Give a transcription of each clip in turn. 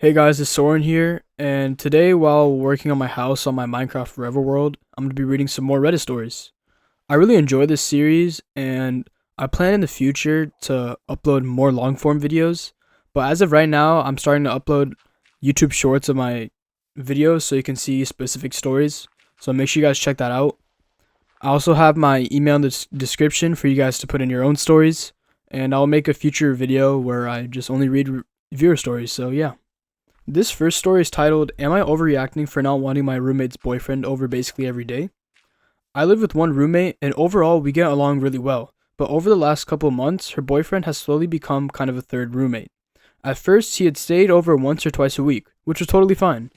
Hey guys, it's Soren here, and today while working on my house on my Minecraft Forever world, I'm going to be reading some more Reddit stories. I really enjoy this series, and I plan in the future to upload more long form videos, but as of right now, I'm starting to upload YouTube shorts of my videos so you can see specific stories, so make sure you guys check that out. I also have my email in the description for you guys to put in your own stories, and I'll make a future video where I just only read viewer stories, so yeah. This first story is titled, Am I Overreacting for Not Wanting My Roommate's Boyfriend Over Basically Every Day? I live with one roommate, and overall we get along really well, but over the last couple months, her boyfriend has slowly become kind of a third roommate. At first, he had stayed over once or twice a week, which was totally fine.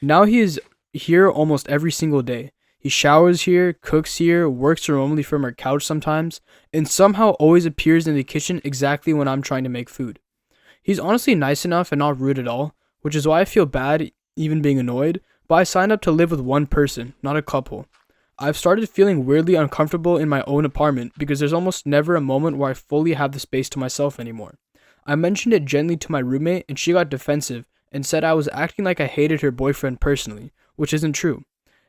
Now he is here almost every single day. He showers here, cooks here, works remotely from our couch sometimes, and somehow always appears in the kitchen exactly when I'm trying to make food. He's honestly nice enough and not rude at all, which is why I feel bad even being annoyed, but I signed up to live with one person, not a couple. I've started feeling weirdly uncomfortable in my own apartment because there's almost never a moment where I fully have the space to myself anymore. I mentioned it gently to my roommate and she got defensive and said I was acting like I hated her boyfriend personally, which isn't true.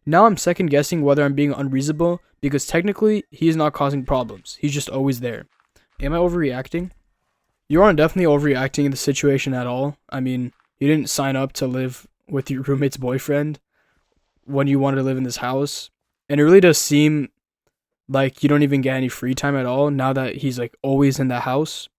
Now I'm second guessing whether I'm being unreasonable because technically he is not causing problems, he's just always there. Am I overreacting? You aren't definitely overreacting in the situation at all. I mean, you didn't sign up to live with your roommate's boyfriend when you wanted to live in this house. And it really does seem like you don't even get any free time at all now that he's like always in the house.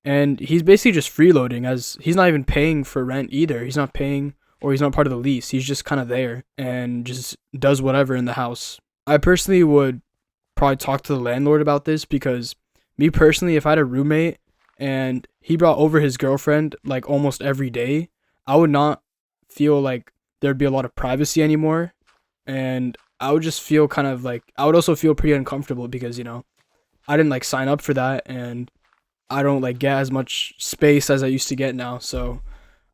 And he's basically just freeloading as he's not even paying for rent either. He's not paying or he's not part of the lease. He's just kind of there and just does whatever in the house. I personally would probably talk to the landlord about this because me personally, if I had a roommate and he brought over his girlfriend like almost every day, I would not feel like there'd be a lot of privacy anymore. And I would just feel kind of like, I would also feel pretty uncomfortable because, I didn't like sign up for that and I don't like get as much space as I used to get now. So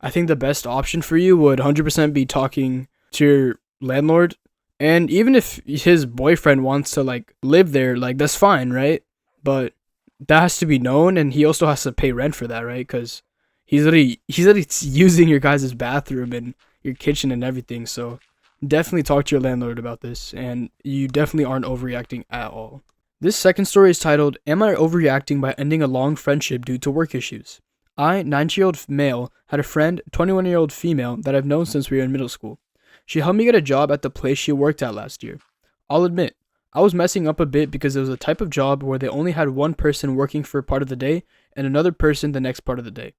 I think the best option for you would 100% be talking to your landlord. And even if his boyfriend wants to like live there, like that's fine, right? But that has to be known, and he also has to pay rent for that, right? Because he's already using your guys' bathroom and your kitchen and everything. So definitely talk to your landlord about this, and you definitely aren't overreacting at all. This second story is titled, Am I Overreacting by Ending a Long Friendship Due to Work Issues? I, 19-year-old male, had a friend, 21-year-old female, that I've known since we were in middle school. She helped me get a job at the place she worked at last year. I'll admit, I was messing up a bit because it was a type of job where they only had one person working for part of the day and another person the next part of the day.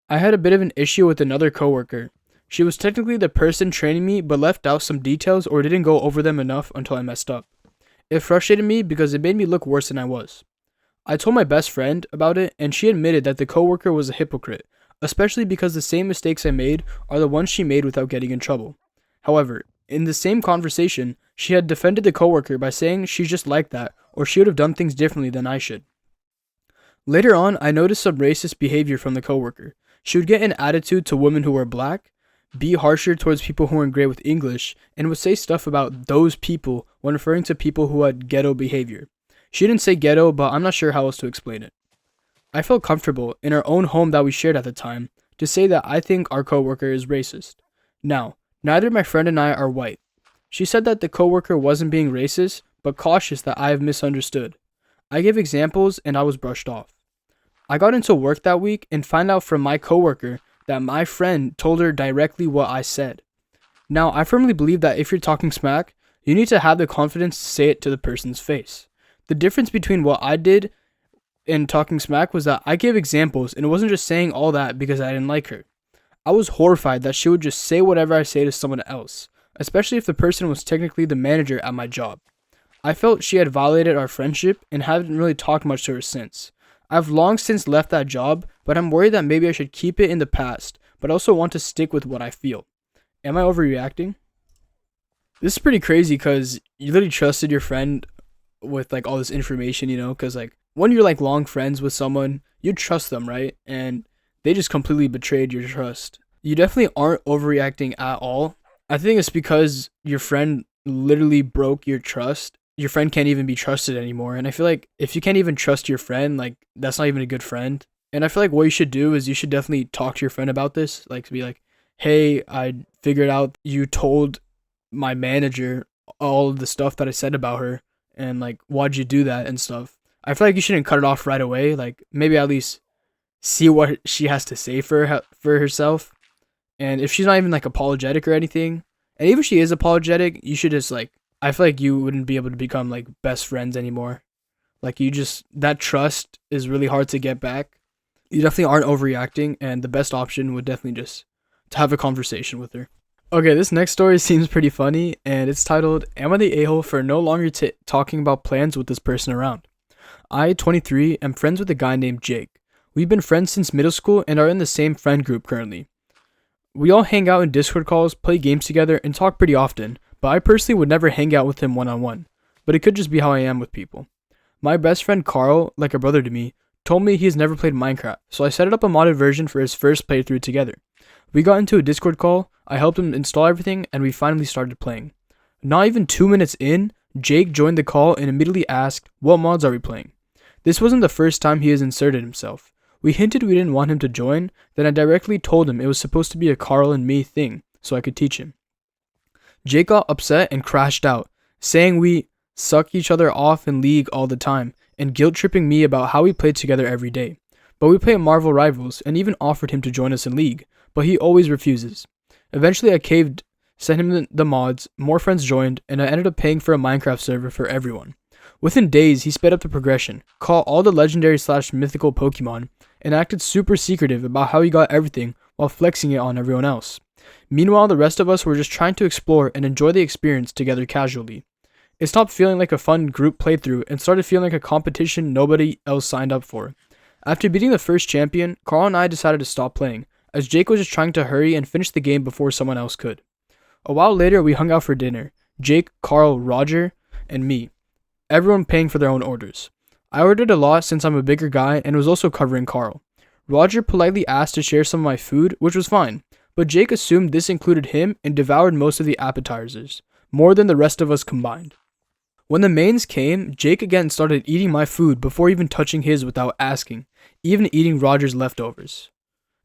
I had a bit of an issue with another coworker. She was technically the person training me but left out some details or didn't go over them enough until I messed up. It frustrated me because it made me look worse than I was. I told my best friend about it and she admitted that the coworker was a hypocrite, especially because the same mistakes I made are the ones she made without getting in trouble. However, in the same conversation, she had defended the coworker by saying she's just like that or she would have done things differently than I should. Later on, I noticed some racist behavior from the coworker. She would get an attitude to women who were black, be harsher towards people who weren't great with English, and would say stuff about those people when referring to people who had ghetto behavior. She didn't say ghetto, but I'm not sure how else to explain it. I felt comfortable in our own home that we shared at the time to say that I think our coworker is racist. Now, neither my friend and I are white. She said that the coworker wasn't being racist, but cautious that I have misunderstood. I gave examples and I was brushed off. I got into work that week and found out from my coworker that my friend told her directly what I said. Now, I firmly believe that if you're talking smack, you need to have the confidence to say it to the person's face. The difference between what I did and talking smack was that I gave examples and it wasn't just saying all that because I didn't like her. I was horrified that she would just say whatever I say to someone else, especially if the person was technically the manager at my job. I felt she had violated our friendship and haven't really talked much to her since. I've long since left that job, but I'm worried that maybe I should keep it in the past, but also want to stick with what I feel. Am I overreacting? This is pretty crazy because you literally trusted your friend with like all this information, because like when you're like long friends with someone, you trust them, right? And they just completely betrayed your trust. You definitely aren't overreacting at all. I think it's because your friend literally broke your trust. Your friend can't even be trusted anymore. And I feel like if you can't even trust your friend, like that's not even a good friend. And I feel like what you should do is you should definitely talk to your friend about this. Like to be like, hey, I figured out you told my manager all of the stuff that I said about her, and like, why'd you do that and stuff. I feel like you shouldn't cut it off right away. Like, maybe at least see what she has to say for herself. And if she's not even like apologetic or anything, and even if she is apologetic, you should just like, I feel like you wouldn't be able to become like best friends anymore. Like, you just, that trust is really hard to get back. You definitely aren't overreacting, and the best option would definitely just to have a conversation with her. Okay, this next story seems pretty funny, and it's titled, Am I the A-hole for no longer talking about plans with this person around? I, 23, am friends with a guy named Jake. We've been friends since middle school and are in the same friend group currently. We all hang out in Discord calls, play games together, and talk pretty often, but I personally would never hang out with him one-on-one. But it could just be how I am with people. My best friend Carl, like a brother to me, told me he has never played Minecraft, so I set up a modded version for his first playthrough together. We got into a Discord call, I helped him install everything, and we finally started playing. Not even 2 minutes in, Jake joined the call and immediately asked, what mods are we playing? This wasn't the first time he has inserted himself. We hinted we didn't want him to join, then I directly told him it was supposed to be a Carl and me thing, so I could teach him. Jake got upset and crashed out, saying we suck each other off in League all the time, and guilt-tripping me about how we played together every day. But we play at Marvel Rivals, and even offered him to join us in League, but he always refuses. Eventually I caved, sent him the mods, more friends joined, and I ended up paying for a Minecraft server for everyone. Within days, he sped up the progression, caught all the legendary / mythical Pokemon, and acted super secretive about how he got everything while flexing it on everyone else. Meanwhile, the rest of us were just trying to explore and enjoy the experience together casually. It stopped feeling like a fun group playthrough and started feeling like a competition nobody else signed up for. After beating the first champion, Carl and I decided to stop playing, as Jake was just trying to hurry and finish the game before someone else could. A while later, we hung out for dinner. Jake, Carl, Roger, and me. Everyone paying for their own orders. I ordered a lot since I'm a bigger guy and was also covering Carl. Roger politely asked to share some of my food, which was fine, but Jake assumed this included him and devoured most of the appetizers, more than the rest of us combined. When the mains came, Jake again started eating my food before even touching his without asking, even eating Roger's leftovers.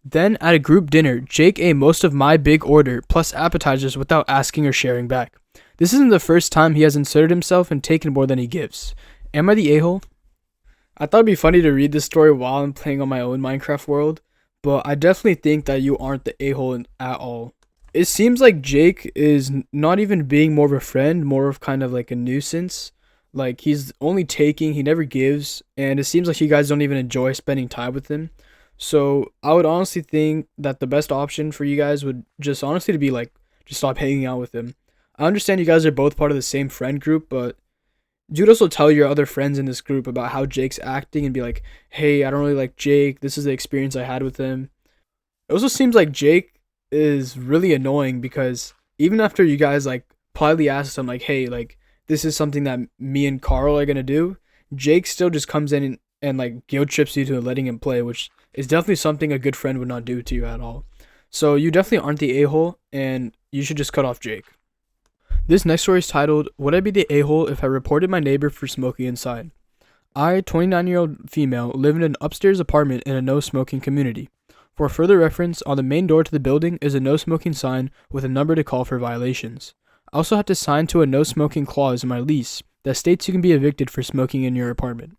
Then, at a group dinner, Jake ate most of my big order plus appetizers without asking or sharing back. This isn't the first time he has inserted himself and taken more than he gives. Am I the a-hole? I thought it'd be funny to read this story while I'm playing on my own Minecraft world, but I definitely think that you aren't the a-hole at all. It seems like Jake is not even being more of a friend, more of kind of like a nuisance. Like, he's only taking, he never gives, and it seems like you guys don't even enjoy spending time with him. So I would honestly think that the best option for you guys would just honestly to be like, just stop hanging out with him. I understand you guys are both part of the same friend group, but you'd also tell your other friends in this group about how Jake's acting and be like, hey, I don't really like Jake. This is the experience I had with him. It also seems like Jake is really annoying because even after you guys like politely asked him like, hey, like this is something that me and Carl are gonna do, Jake still just comes in and like guilt trips you to letting him play, which is definitely something a good friend would not do to you at all. So you definitely aren't the a-hole, and you should just cut off Jake. This next story is titled, Would I be the a-hole if I reported my neighbor for smoking inside? I, 29-year-old female, live in an upstairs apartment in a no-smoking community. For further reference, on the main door to the building is a no-smoking sign with a number to call for violations. I also have to sign to a no-smoking clause in my lease that states you can be evicted for smoking in your apartment.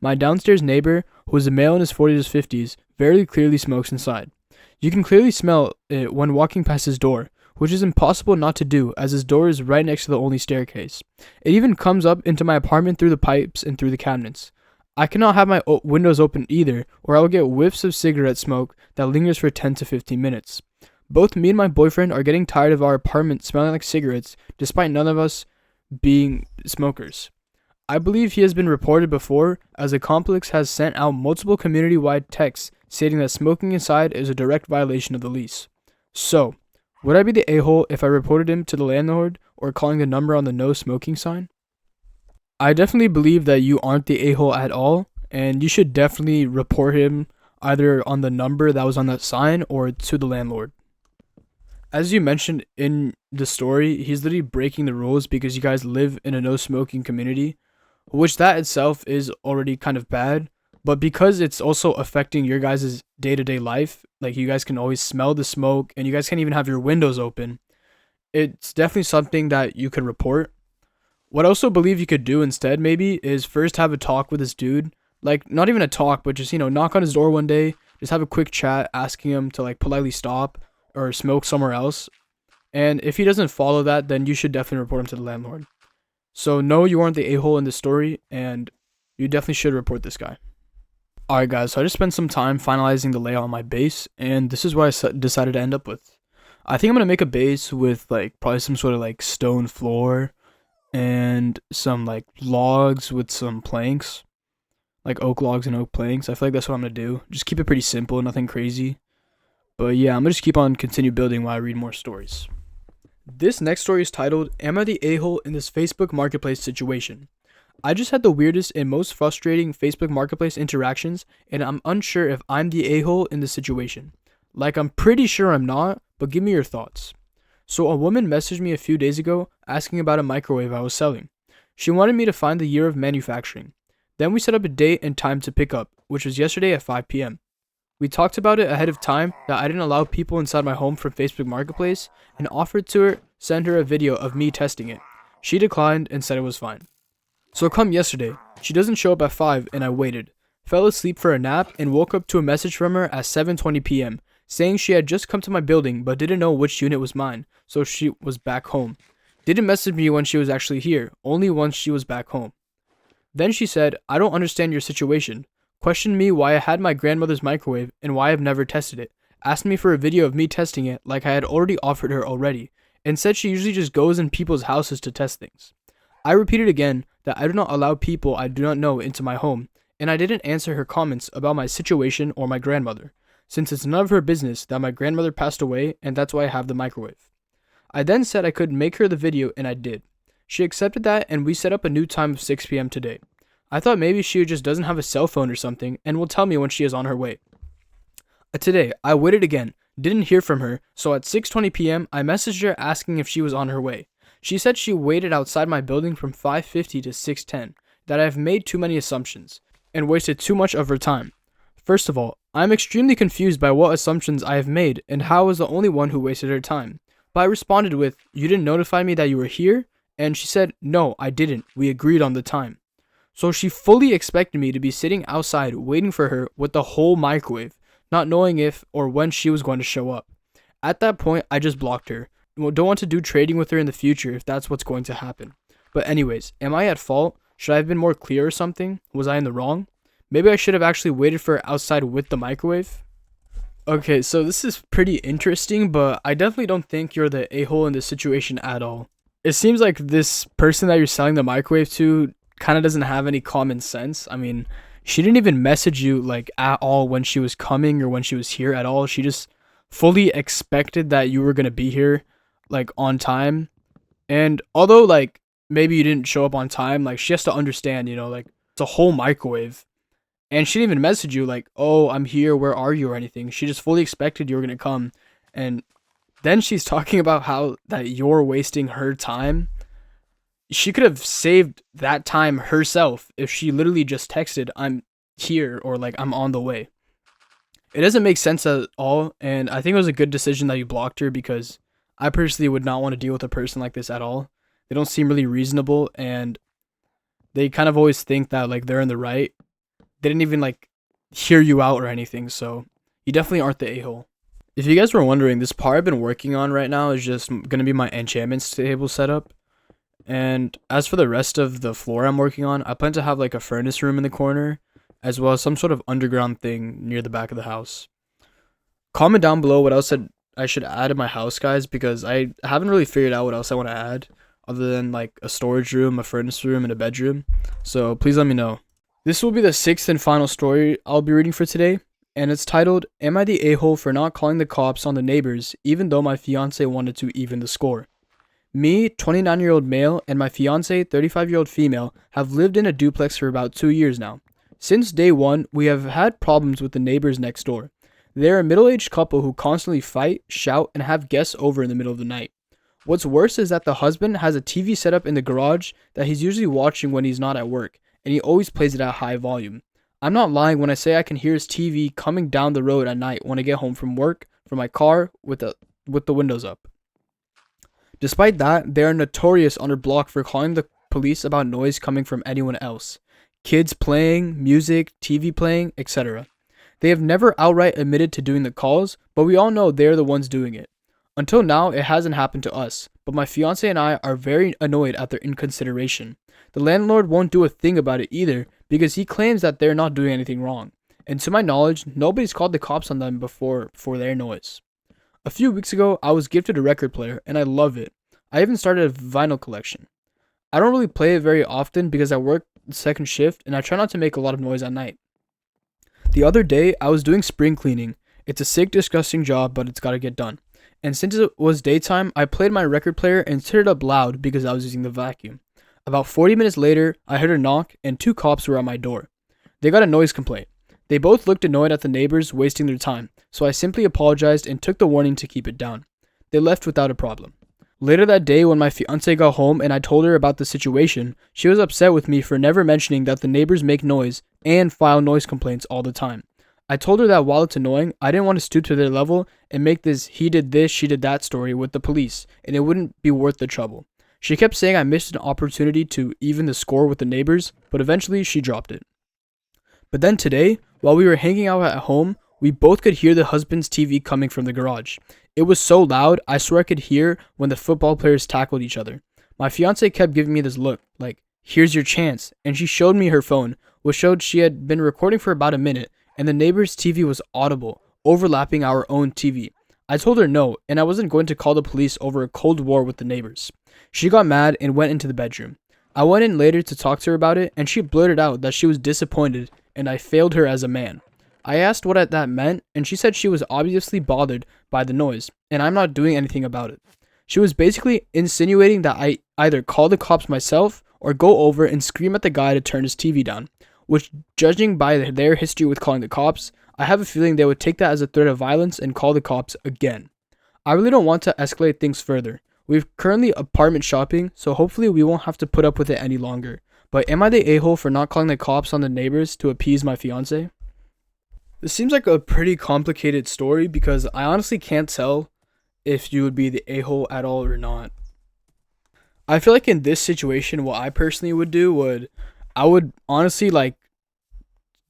My downstairs neighbor, who is a male in his 40s to 50s, very clearly smokes inside. You can clearly smell it when walking past his door, which is impossible not to do as his door is right next to the only staircase. It even comes up into my apartment through the pipes and through the cabinets. I cannot have my windows open either, or I will get whiffs of cigarette smoke that lingers for 10 to 15 minutes. Both me and my boyfriend are getting tired of our apartment smelling like cigarettes, despite none of us being smokers. I believe he has been reported before, as the complex has sent out multiple community-wide texts stating that smoking inside is a direct violation of the lease. So, would I be the a-hole if I reported him to the landlord or calling the number on the no smoking sign? I definitely believe that you aren't the a-hole at all, and you should definitely report him either on the number that was on that sign or to the landlord. As you mentioned in the story, he's literally breaking the rules because you guys live in a no smoking community, which that itself is already kind of bad, but because it's also affecting your guys' day-to-day life, like you guys can always smell the smoke and you guys can't even have your windows open, it's definitely something that you could report. What I also believe you could do instead maybe is first have a talk with this dude. Like not even a talk, but just, knock on his door one day, just have a quick chat asking him to like politely stop or smoke somewhere else. And if he doesn't follow that, then you should definitely report him to the landlord. So no, you aren't the a-hole in this story, and you definitely should report this guy. Alright guys, so I just spent some time finalizing the layout on my base, and this is what I decided to end up with. I think I'm going to make a base with like probably some sort of like stone floor and some like logs with some planks. Like oak logs and oak planks. I feel like that's what I'm going to do. Just keep it pretty simple, nothing crazy. But yeah, I'm going to just keep on continue building while I read more stories. This next story is titled, Am I the A-hole in this Facebook Marketplace situation? I just had the weirdest and most frustrating Facebook Marketplace interactions, and I'm unsure if I'm the a-hole in this situation. Like, I'm pretty sure I'm not, but give me your thoughts. So a woman messaged me a few days ago asking about a microwave I was selling. She wanted me to find the year of manufacturing. Then we set up a date and time to pick up, which was yesterday at 5 p.m. We talked about it ahead of time that I didn't allow people inside my home from Facebook Marketplace and offered to send her a video of me testing it. She declined and said it was fine. So come yesterday, she doesn't show up at 5 and I waited. Fell asleep for a nap and woke up to a message from her at 7:20 p.m. saying she had just come to my building but didn't know which unit was mine, so she was back home. Didn't message me when she was actually here, only once she was back home. Then she said, I don't understand your situation. Questioned me why I had my grandmother's microwave and why I've never tested it. Asked me for a video of me testing it like I had already offered her already, and said she usually just goes in people's houses to test things. I repeated again that I do not allow people I do not know into my home, and I didn't answer her comments about my situation or my grandmother, since it's none of her business that my grandmother passed away and that's why I have the microwave. I then said I could make her the video and I did. She accepted that and we set up a new time of 6 p.m. today. I thought maybe she just doesn't have a cell phone or something and will tell me when she is on her way. Today, I waited again, didn't hear from her, so at 6:20 p.m. I messaged her asking if she was on her way. She said she waited outside my building from 5:50 to 6:10, that I have made too many assumptions, and wasted too much of her time. First of all, I am extremely confused by what assumptions I have made and how I was the only one who wasted her time. But I responded with, you didn't notify me that you were here? And she said, no, I didn't. We agreed on the time. So she fully expected me to be sitting outside waiting for her with the whole microwave, not knowing if or when she was going to show up. At that point, I just blocked her. Don't want to do trading with her in the future if that's what's going to happen. But anyways, am I at fault? Should I have been more clear or something? Was I in the wrong? Maybe I should have actually waited for her outside with the microwave? Okay, so this is pretty interesting, but I definitely don't think you're the a-hole in this situation at all. It seems like this person that you're selling the microwave to kind of doesn't have any common sense. I mean, she didn't even message you like at all when she was coming or when she was here at all. She just fully expected that you were going to be here like on time. And although like maybe you didn't show up on time, like she has to understand, like it's a whole microwave. And she didn't even message you like, oh, I'm here, where are you, or anything. She just fully expected you were going to come. And then she's talking about how that you're wasting her time. She could have saved that time herself if she literally just texted, I'm here, or like I'm on the way. It doesn't make sense at all. And I think it was a good decision that you blocked her, because I personally would not want to deal with a person like this at all. They don't seem really reasonable, and they kind of always think that like they're in the right. They didn't even like hear you out or anything, so you definitely aren't the a-hole. If you guys were wondering, this part I've been working on right now is just going to be my enchantments table setup. And as for the rest of the floor I'm working on, I plan to have like a furnace room in the corner, as well as some sort of underground thing near the back of the house. Comment down below what else I should add in my house, guys, because I haven't really figured out what else I want to add other than like a storage room, a furnace room, and a bedroom. So please let me know. This will be the 6th and final story I'll be reading for today, and it's titled, Am I the a-hole for not calling the cops on the neighbors even though my fiance wanted to even the score? Me, 29-year-old male, and my fiance, 35-year-old female, have lived in a duplex for about 2 years now. Since day one, we have had problems with the neighbors next door. They are a middle-aged couple who constantly fight, shout, and have guests over in the middle of the night. What's worse is that the husband has a TV set up in the garage that he's usually watching when he's not at work, and he always plays it at high volume. I'm not lying when I say I can hear his TV coming down the road at night when I get home from work from my car with the windows up. Despite that, they are notorious on their block for calling the police about noise coming from anyone else. Kids playing, music, TV playing, etc. They have never outright admitted to doing the calls, but we all know they're the ones doing it. Until now, it hasn't happened to us, but my fiance and I are very annoyed at their inconsideration. The landlord won't do a thing about it either because he claims that they're not doing anything wrong. And to my knowledge, nobody's called the cops on them before for their noise. A few weeks ago, I was gifted a record player and I love it. I even started a vinyl collection. I don't really play it very often because I work the second shift and I try not to make a lot of noise at night. The other day, I was doing spring cleaning. It's a sick, disgusting job, but it's gotta get done. And since it was daytime, I played my record player and turned it up loud because I was using the vacuum. About 40 minutes later, I heard a knock and 2 cops were at my door. They got a noise complaint. They both looked annoyed at the neighbors wasting their time, so I simply apologized and took the warning to keep it down. They left without a problem. Later that day, when my fiance got home and I told her about the situation, she was upset with me for never mentioning that the neighbors make noise and file noise complaints all the time. I told her that while it's annoying, I didn't want to stoop to their level and make this he did this, she did that story with the police, and it wouldn't be worth the trouble. She kept saying I missed an opportunity to even the score with the neighbors, but eventually she dropped it. But then today, while we were hanging out at home, we both could hear the husband's TV coming from the garage. It was so loud, I swear I could hear when the football players tackled each other. My fiance kept giving me this look, like, here's your chance, and she showed me her phone, which showed she had been recording for about a minute, and the neighbor's TV was audible, overlapping our own TV. I told her no, and I wasn't going to call the police over a cold war with the neighbors. She got mad and went into the bedroom. I went in later to talk to her about it, and she blurted out that she was disappointed and I failed her as a man. I asked what that meant, and she said she was obviously bothered by the noise, and I'm not doing anything about it. She was basically insinuating that I either call the cops myself or go over and scream at the guy to turn his TV down, which, judging by their history with calling the cops, I have a feeling they would take that as a threat of violence and call the cops again. I really don't want to escalate things further. We're currently apartment shopping, so hopefully we won't have to put up with it any longer. But am I the a-hole for not calling the cops on the neighbors to appease my fiance? This seems like a pretty complicated story because I honestly can't tell if you would be the a-hole at all or not. I feel like in this situation, what I personally would do I would honestly like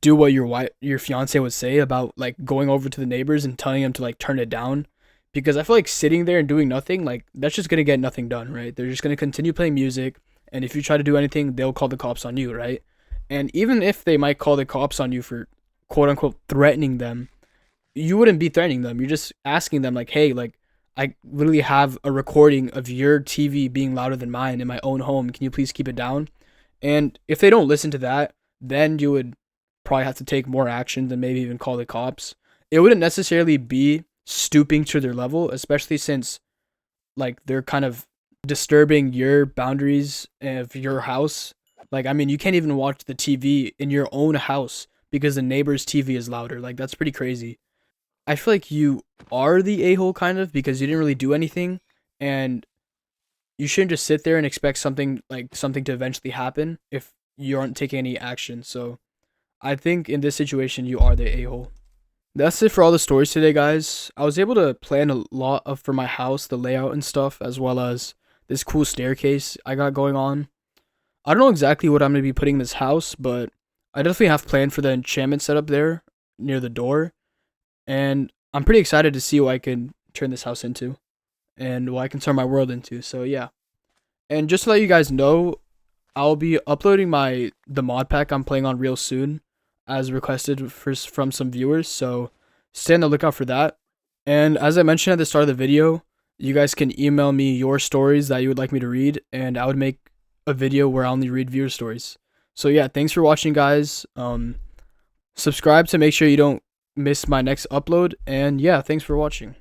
do what your fiance would say about like going over to the neighbors and telling them to like turn it down, because I feel like sitting there and doing nothing, like that's just gonna get nothing done, right? They're just gonna continue playing music, and if you try to do anything, they'll call the cops on you, right? And even if they might call the cops on you for quote unquote threatening them, you wouldn't be threatening them. You're just asking them like, hey, like I literally have a recording of your TV being louder than mine in my own home. Can you please keep it down? And if they don't listen to that, then you would probably have to take more action than maybe even call the cops. It wouldn't necessarily be stooping to their level, especially since like they're kind of disturbing your boundaries of your house. Like, I mean, you can't even watch the TV in your own house because the neighbor's TV is louder. Like, that's pretty crazy. I feel like you are the a-hole kind of because you didn't really do anything, and you shouldn't just sit there and expect something to eventually happen if you aren't taking any action. So I think in this situation, you are the a-hole. That's it for all the stories today, guys. I was able to plan a lot for my house, the layout and stuff, as well as this cool staircase I got going on. I don't know exactly what I'm going to be putting in this house, but I definitely have planned for the enchantment setup there near the door. And I'm pretty excited to see what I can turn this house into and what I can turn my world into. So yeah. And just to let you guys know, I'll be uploading the mod pack I'm playing on real soon, as requested from some viewers. So stay on the lookout for that. And as I mentioned at the start of the video, you guys can email me your stories that you would like me to read, and I would make a video where I only read viewer stories. So yeah, thanks for watching, guys. Subscribe to make sure you don't miss my next upload, and yeah, thanks for watching.